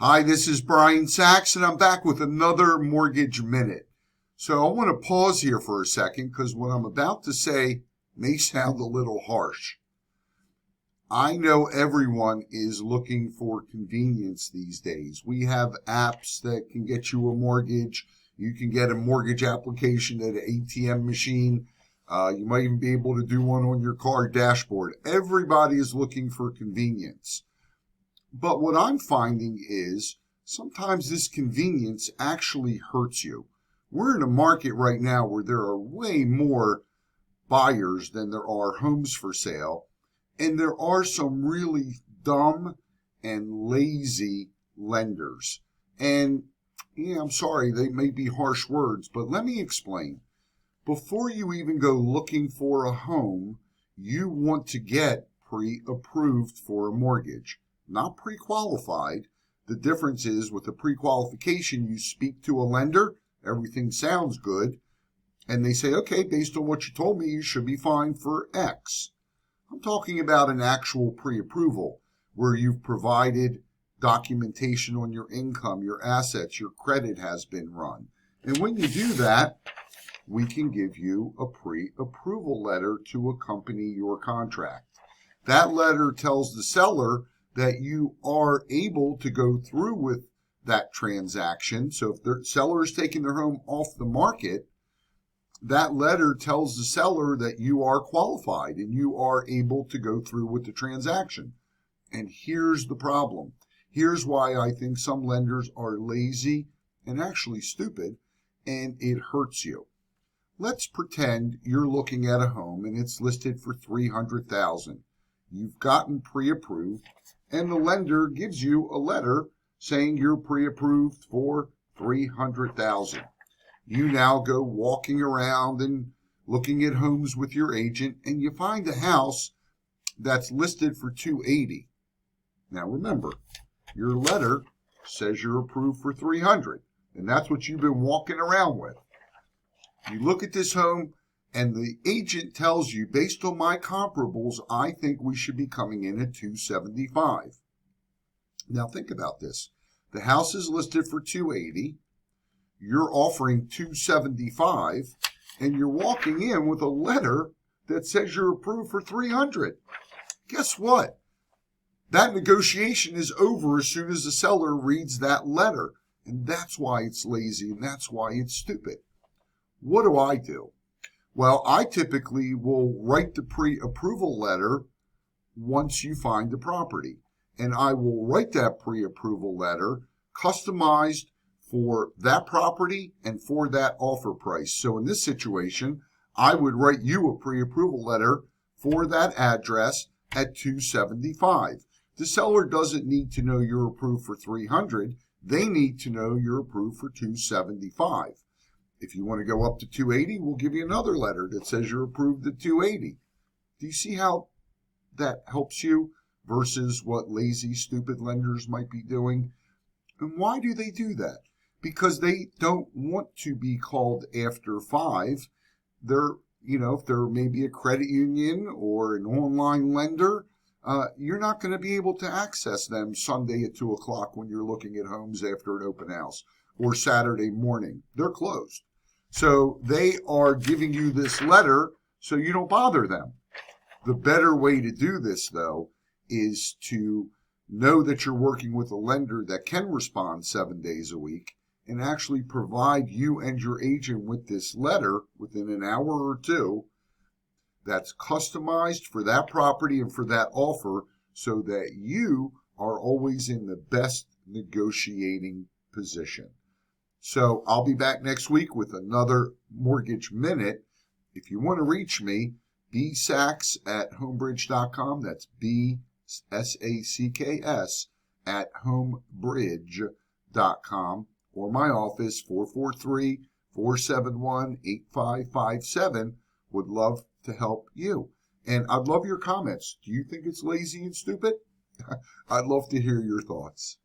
Hi, this is Brian Sachs, and I'm back with another Mortgage Minute. So I want to pause here for a second because what I'm about to say may sound a little harsh. I know everyone is looking for convenience these days. We have apps that can get you a mortgage. You can get a mortgage application at an ATM machine. You might even be able to do one on your car dashboard. Everybody is looking for convenience. But what I'm finding is sometimes this convenience actually hurts you. We're in a market right now where there are way more buyers than there are homes for sale. And there are some really dumb and lazy lenders. And yeah, I'm sorry, they may be harsh words, but let me explain. Before you even go looking for a home, you want to get pre-approved for a mortgage. Not pre-qualified. The difference is with the pre-qualification, you speak to a lender, everything sounds good, and they say, okay, based on what you told me, you should be fine for X. I'm talking about an actual pre-approval where you've provided documentation on your income, your assets, your credit has been run. And when you do that, we can give you a pre-approval letter to accompany your contract. That letter tells the seller that you are able to go through with that transaction. So if the seller is taking their home off the market, that letter tells the seller that you are qualified and you are able to go through with the transaction. And here's the problem. Here's why I think some lenders are lazy and actually stupid, and it hurts you. Let's pretend you're looking at a home and it's listed for $300,000. You've gotten pre-approved, and the lender gives you a letter saying you're pre-approved for $300,000. You now go walking around and looking at homes with your agent, and you find a house that's listed for $280,000. Now remember, your letter says you're approved for $300,000, and that's what you've been walking around with. You look at this home, and the agent tells you, based on my comparables, I think we should be coming in at $275,000. Now think about this. The house is listed for $280,000. You're offering $275,000, and you're walking in with a letter that says you're approved for $300,000. Guess what? That negotiation is over as soon as the seller reads that letter, and that's why it's lazy, and that's why it's stupid. What do? Well, I typically will write the pre-approval letter once you find the property, and I will write that pre-approval letter customized for that property and for that offer price. So in this situation, I would write you a pre-approval letter for that address at $275,000. The seller doesn't need to know you're approved for $300,000. They need to know you're approved for $275,000. If you want to go up to $280,000, we'll give you another letter that says you're approved at $280,000. Do you see how that helps you versus what lazy, stupid lenders might be doing? And why do they do that? Because they don't want to be called after 5. If they're maybe a credit union or an online lender, you're not going to be able to access them Sunday at 2 o'clock when you're looking at homes after an open house, or Saturday morning. They're closed. So they are giving you this letter so you don't bother them. The better way to do this, though, is to know that you're working with a lender that can respond 7 days a week and actually provide you and your agent with this letter within an hour or two that's customized for that property and for that offer so that you are always in the best negotiating position. So I'll be back next week with another Mortgage Minute. If you want to reach me, bsacks@homebridge.com. That's BSACKS @homebridge.com. Or my office, 443-471-8557. Would love to help you. And I'd love your comments. Do you think it's lazy and stupid? I'd love to hear your thoughts.